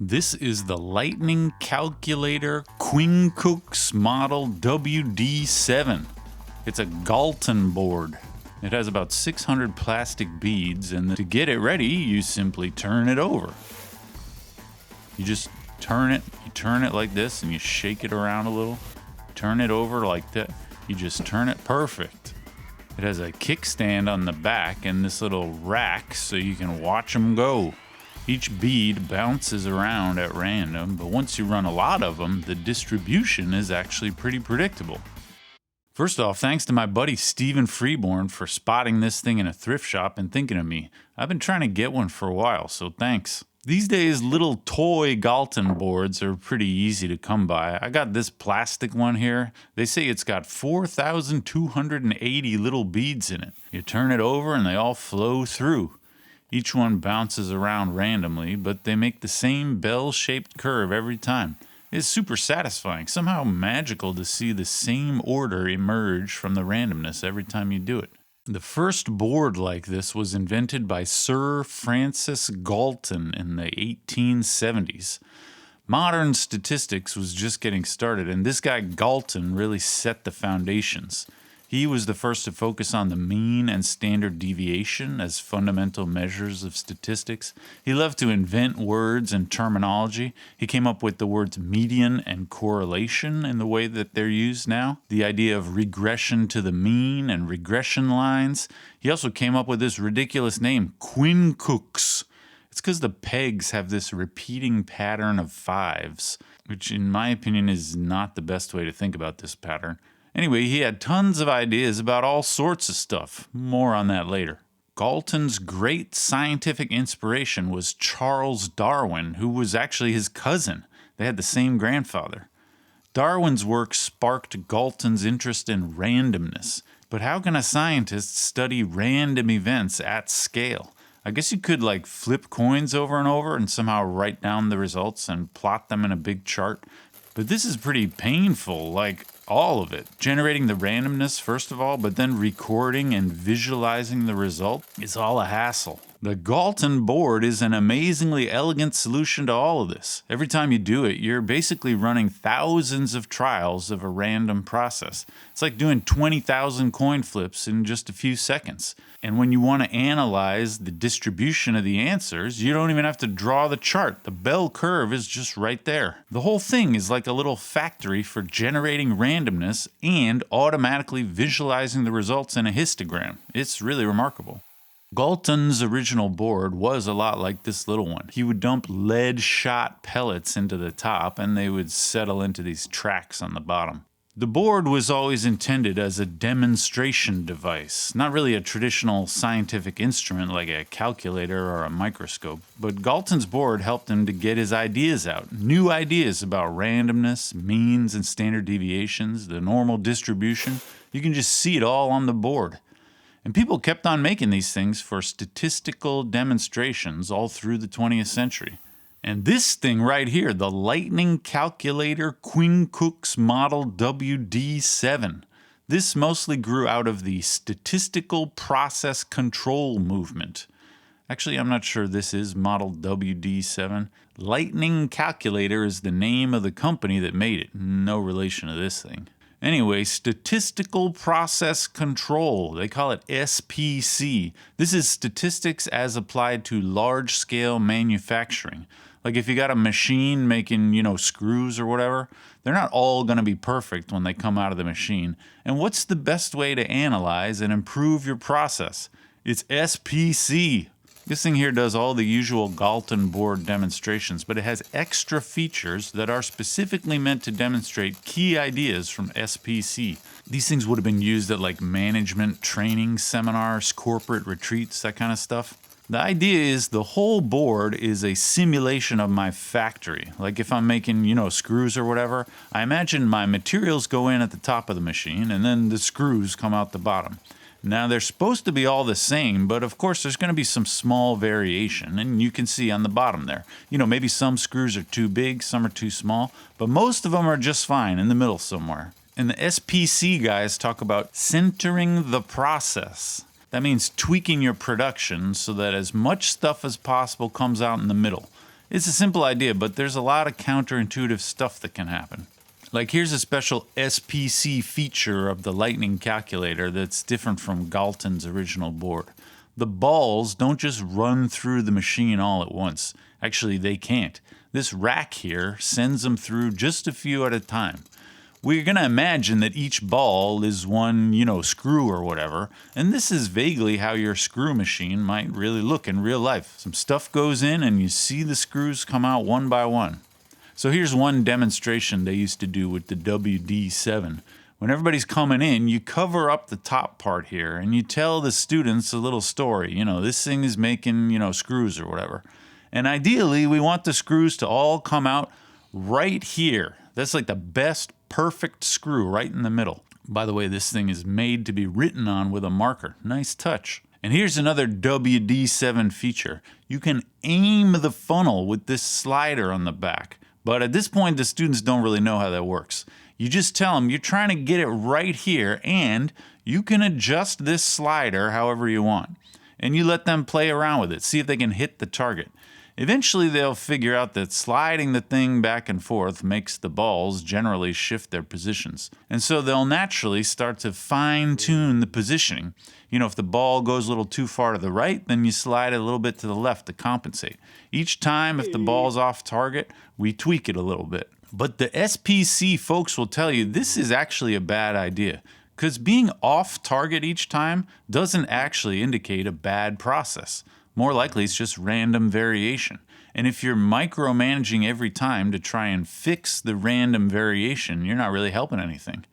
This is the Lightning Calculator Quincunx model WD-7. It's a Galton board. It has about 600 plastic beads, and to get it ready, you simply turn it over. You just turn it like this, and you shake it around a little. Turn it over like that. You just turn it perfect. It has a kickstand on the back and this little rack so you can watch them go. Each bead bounces around at random, but once you run a lot of them, the distribution is actually pretty predictable. First off, thanks to my buddy Stephen Freeborn for spotting this thing in a thrift shop and thinking of me. I've been trying to get one for a while, so thanks. These days, little toy Galton boards are pretty easy to come by. I got this plastic one here. They say it's got 4,280 little beads in it. You turn it over and they all flow through. Each one bounces around randomly, but they make the same bell-shaped curve every time. It's super satisfying, somehow magical to see the same order emerge from the randomness every time you do it. The first board like this was invented by Sir Francis Galton in the 1870s. Modern statistics was just getting started, and this guy Galton really set the foundations. He was the first to focus on the mean and standard deviation as fundamental measures of statistics. He loved to invent words and terminology. He came up with the words median and correlation in the way that they're used now. The idea of regression to the mean and regression lines. He also came up with this ridiculous name, Quincunx. It's because the pegs have this repeating pattern of fives, which in my opinion is not the best way to think about this pattern. Anyway, he had tons of ideas about all sorts of stuff. More on that later. Galton's great scientific inspiration was Charles Darwin, who was actually his cousin. They had the same grandfather. Darwin's work sparked Galton's interest in randomness. But how can a scientist study random events at scale? I guess you could flip coins over and over and somehow write down the results and plot them in a big chart. But this is pretty painful, all of it. Generating the randomness, first of all, but then recording and visualizing the result is all a hassle. The Galton board is an amazingly elegant solution to all of this. Every time you do it, you're basically running thousands of trials of a random process. It's like doing 20,000 coin flips in just a few seconds. And when you want to analyze the distribution of the answers, you don't even have to draw the chart. The bell curve is just right there. The whole thing is like a little factory for generating randomness and automatically visualizing the results in a histogram. It's really remarkable. Galton's original board was a lot like this little one. He would dump lead-shot pellets into the top, and they would settle into these tracks on the bottom. The board was always intended as a demonstration device, not really a traditional scientific instrument like a calculator or a microscope, but Galton's board helped him to get his ideas out, new ideas about randomness, means and standard deviations, the normal distribution. You can just see it all on the board. And people kept on making these things for statistical demonstrations all through the 20th century. And this thing right here, the Lightning Calculator Quincunx model WD-7, this mostly grew out of the statistical process control movement. Actually, I'm not sure this is model WD-7. Lightning Calculator is the name of the company that made it. No relation to this thing. Anyway, statistical process control. They call it SPC. This is statistics as applied to large-scale manufacturing. Like if you got a machine making, screws or whatever, they're not all going to be perfect when they come out of the machine. And what's the best way to analyze and improve your process? It's SPC. This thing here does all the usual Galton board demonstrations, but it has extra features that are specifically meant to demonstrate key ideas from SPC. These things would have been used at management training seminars, corporate retreats, that kind of stuff. The idea is the whole board is a simulation of my factory. Like if I'm making, screws or whatever, I imagine my materials go in at the top of the machine and then the screws come out the bottom. Now, they're supposed to be all the same, but of course there's going to be some small variation, and you can see on the bottom there. Maybe some screws are too big, some are too small, but most of them are just fine in the middle somewhere. And the SPC guys talk about centering the process. That means tweaking your production so that as much stuff as possible comes out in the middle. It's a simple idea, but there's a lot of counterintuitive stuff that can happen. Like here's a special SPC feature of the Lightning Calculator that's different from Galton's original board. The balls don't just run through the machine all at once. Actually, they can't. This rack here sends them through just a few at a time. We're going to imagine that each ball is one, screw or whatever, and this is vaguely how your screw machine might really look in real life. Some stuff goes in and you see the screws come out one by one. So here's one demonstration they used to do with the WD-7. When everybody's coming in, you cover up the top part here and you tell the students a little story. This thing is making, screws or whatever. And ideally, we want the screws to all come out right here. That's like the best perfect screw right in the middle. By the way, this thing is made to be written on with a marker. Nice touch. And here's another WD-7 feature. You can aim the funnel with this slider on the back. But at this point, the students don't really know how that works. You just tell them you're trying to get it right here, and you can adjust this slider however you want. And you let them play around with it, see if they can hit the target. Eventually, they'll figure out that sliding the thing back and forth makes the balls generally shift their positions. And so they'll naturally start to fine-tune the positioning. If the ball goes a little too far to the right, then you slide it a little bit to the left to compensate. Each time, if the ball's off target, we tweak it a little bit. But the SPC folks will tell you this is actually a bad idea, because being off target each time doesn't actually indicate a bad process. More likely, it's just random variation. And if you're micromanaging every time to try and fix the random variation, you're not really helping anything.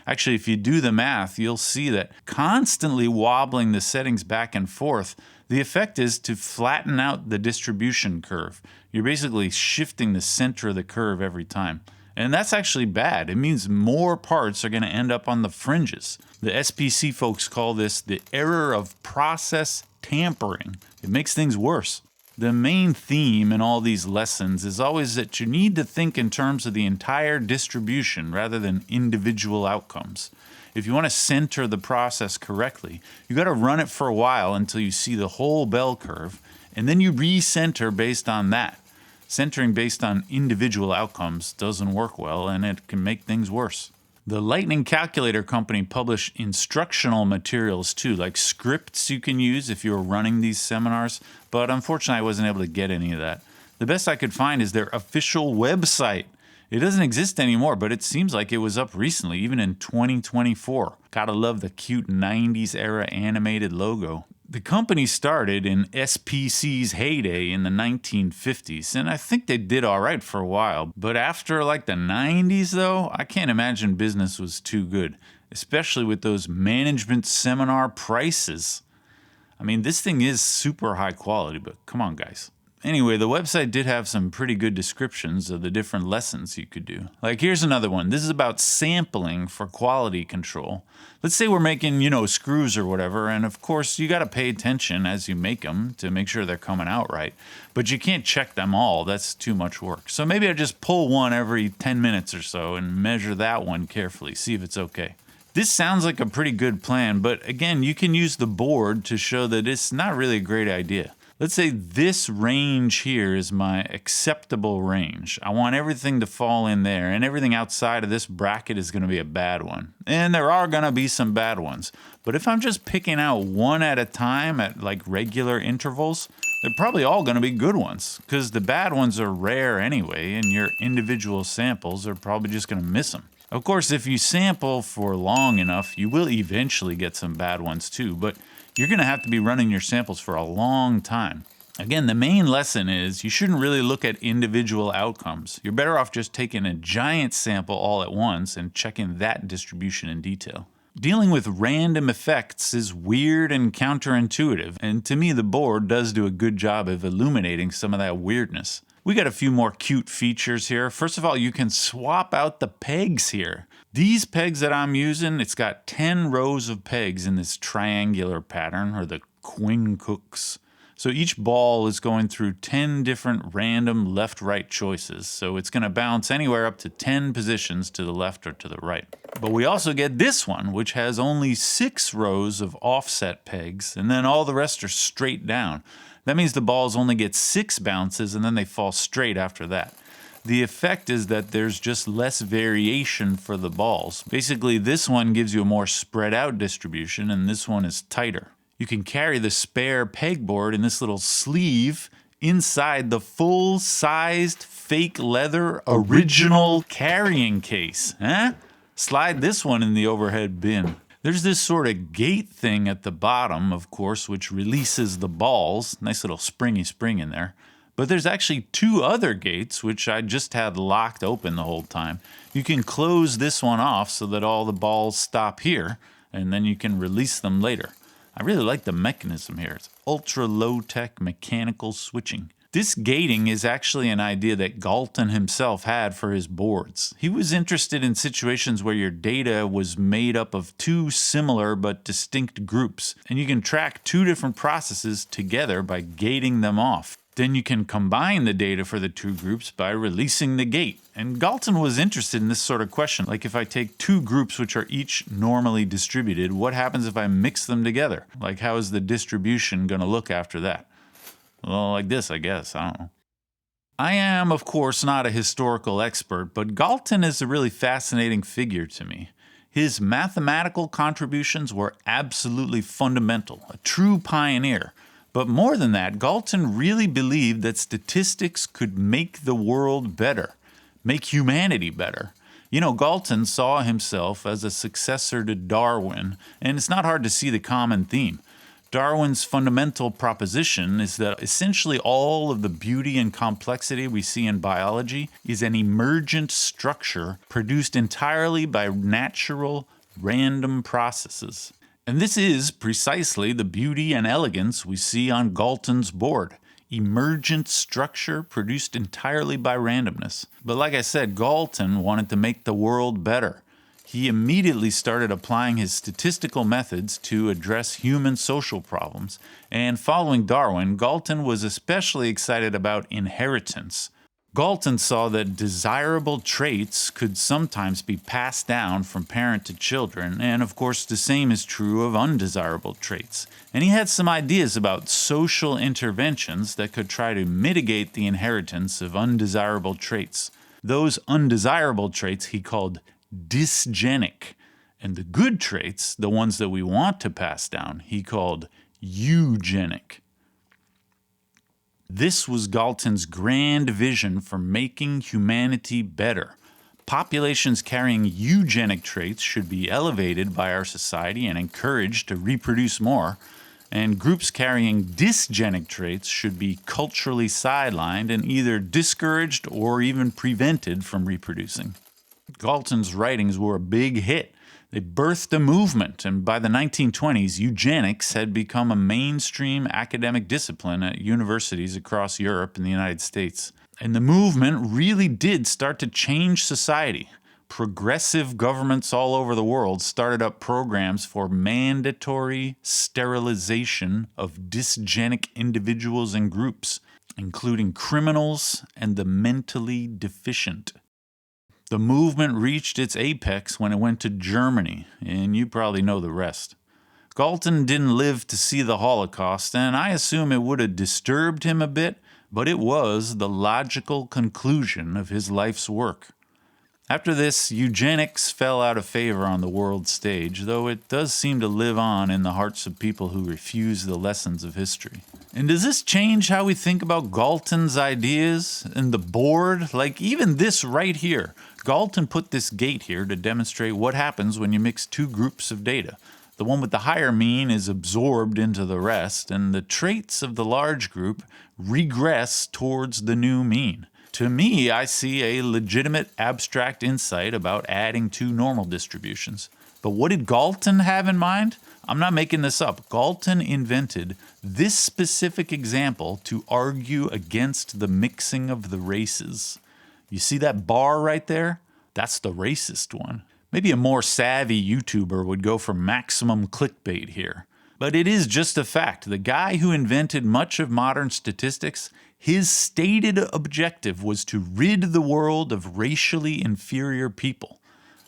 Actually, if you do the math, you'll see that constantly wobbling the settings back and forth, the effect is to flatten out the distribution curve. You're basically shifting the center of the curve every time. And that's actually bad. It means more parts are going to end up on the fringes. The SPC folks call this the error of process tampering. It makes things worse. The main theme in all these lessons is always that you need to think in terms of the entire distribution rather than individual outcomes. If you want to center the process correctly, you got to run it for a while until you see the whole bell curve, and then you recenter based on that. Centering based on individual outcomes doesn't work well, and it can make things worse. The Lightning Calculator Company publish instructional materials too, like scripts you can use if you're running these seminars, but unfortunately I wasn't able to get any of that. The best I could find is their official website. It doesn't exist anymore, but it seems like it was up recently, even in 2024. Gotta love the cute 90s era animated logo. The company started in SPC's heyday in the 1950s, and I think they did all right for a while. But after like the 90s, though, I can't imagine business was too good, especially with those management seminar prices. I mean, this thing is super high quality, but come on, guys. Anyway, the website did have some pretty good descriptions of the different lessons you could do. Like, here's another one. This is about sampling for quality control. Let's say we're making, screws or whatever, and of course, you got to pay attention as you make them to make sure they're coming out right. But you can't check them all. That's too much work. So maybe I just pull one every 10 minutes or so and measure that one carefully, see if it's okay. This sounds like a pretty good plan, but again, you can use the board to show that it's not really a great idea. Let's say this range here is my acceptable range. I want everything to fall in there, and everything outside of this bracket is going to be a bad one. And there are going to be some bad ones. But if I'm just picking out one at a time at like regular intervals, they're probably all going to be good ones, because the bad ones are rare anyway, and your individual samples are probably just going to miss them. Of course, if you sample for long enough, you will eventually get some bad ones too, but you're going to have to be running your samples for a long time. Again, the main lesson is you shouldn't really look at individual outcomes. You're better off just taking a giant sample all at once and checking that distribution in detail. Dealing with random effects is weird and counterintuitive, and to me the board does do a good job of illuminating some of that weirdness. We got a few more cute features here. First of all, you can swap out the pegs here. These pegs that I'm using, it's got 10 rows of pegs in this triangular pattern, or the Quincunx. So each ball is going through 10 different random left-right choices. So it's going to bounce anywhere up to 10 positions to the left or to the right. But we also get this one, which has only 6 rows of offset pegs, and then all the rest are straight down. That means the balls only get 6 bounces and then they fall straight after that. The effect is that there's just less variation for the balls. Basically, this one gives you a more spread out distribution and this one is tighter. You can carry the spare pegboard in this little sleeve inside the full-sized fake leather original carrying case. Slide this one in the overhead bin. There's this sort of gate thing at the bottom, of course, which releases the balls. Nice little springy spring in there. But there's actually 2 other gates, which I just had locked open the whole time. You can close this one off so that all the balls stop here, and then you can release them later. I really like the mechanism here. It's ultra low-tech mechanical switching. This gating is actually an idea that Galton himself had for his boards. He was interested in situations where your data was made up of 2 similar but distinct groups, and you can track 2 different processes together by gating them off. Then you can combine the data for the 2 groups by releasing the gate. And Galton was interested in this sort of question, like if I take 2 groups which are each normally distributed, what happens if I mix them together? Like how is the distribution going to look after that? Well, like this, I guess. I don't know. I am, of course, not a historical expert, but Galton is a really fascinating figure to me. His mathematical contributions were absolutely fundamental, a true pioneer. But more than that, Galton really believed that statistics could make the world better, make humanity better. You know, Galton saw himself as a successor to Darwin, and it's not hard to see the common theme. Darwin's fundamental proposition is that essentially all of the beauty and complexity we see in biology is an emergent structure produced entirely by natural, random processes. And this is precisely the beauty and elegance we see on Galton's board. Emergent structure produced entirely by randomness. But like I said, Galton wanted to make the world better. He immediately started applying his statistical methods to address human social problems. And following Darwin, Galton was especially excited about inheritance. Galton saw that desirable traits could sometimes be passed down from parent to children, and of course the same is true of undesirable traits. And he had some ideas about social interventions that could try to mitigate the inheritance of undesirable traits. Those undesirable traits he called dysgenic, and the good traits, the ones that we want to pass down, he called eugenic. This was Galton's grand vision for making humanity better. Populations carrying eugenic traits should be elevated by our society and encouraged to reproduce more, and groups carrying dysgenic traits should be culturally sidelined and either discouraged or even prevented from reproducing. Galton's writings were a big hit. They birthed a movement, and by the 1920s, eugenics had become a mainstream academic discipline at universities across Europe and the United States. And the movement really did start to change society. Progressive governments all over the world started up programs for mandatory sterilization of dysgenic individuals and groups, including criminals and the mentally deficient. The movement reached its apex when it went to Germany, and you probably know the rest. Galton didn't live to see the Holocaust, and I assume it would have disturbed him a bit, but it was the logical conclusion of his life's work. After this, eugenics fell out of favor on the world stage, though it does seem to live on in the hearts of people who refuse the lessons of history. And does this change how we think about Galton's ideas and the board? Like even this right here. Galton put this gate here to demonstrate what happens when you mix 2 groups of data. The one with the higher mean is absorbed into the rest, and the traits of the large group regress towards the new mean. To me, I see a legitimate abstract insight about adding 2 normal distributions. But what did Galton have in mind? I'm not making this up. Galton invented this specific example to argue against the mixing of the races. You see that bar right there? That's the racist one. Maybe a more savvy YouTuber would go for maximum clickbait here. But it is just a fact. The guy who invented much of modern statistics, his stated objective was to rid the world of racially inferior people.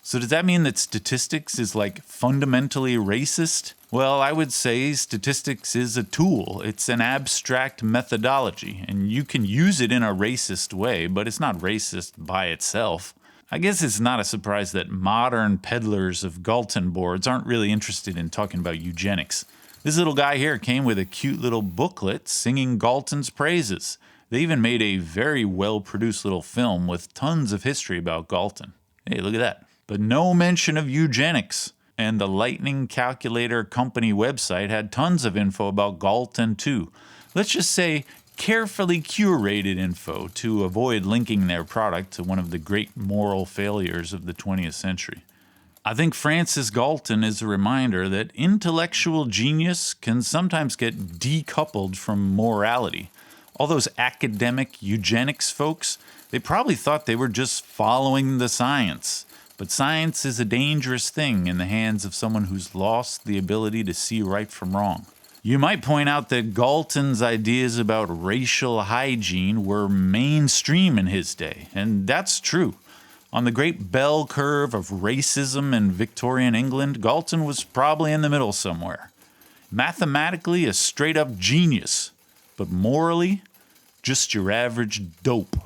So does that mean that statistics is like fundamentally racist? Well, I would say statistics is a tool. It's an abstract methodology, and you can use it in a racist way, but it's not racist by itself. I guess it's not a surprise that modern peddlers of Galton boards aren't really interested in talking about eugenics. This little guy here came with a cute little booklet singing Galton's praises. They even made a very well-produced little film with tons of history about Galton. Hey, look at that. But no mention of eugenics. And the Lightning Calculator Company website had tons of info about Galton too. Let's just say carefully curated info to avoid linking their product to one of the great moral failures of the 20th century. I think Francis Galton is a reminder that intellectual genius can sometimes get decoupled from morality. All those academic eugenics folks, they probably thought they were just following the science. But science is a dangerous thing in the hands of someone who's lost the ability to see right from wrong. You might point out that Galton's ideas about racial hygiene were mainstream in his day, and that's true. On the great bell curve of racism in Victorian England, Galton was probably in the middle somewhere. Mathematically, a straight-up genius, but morally, just your average dope.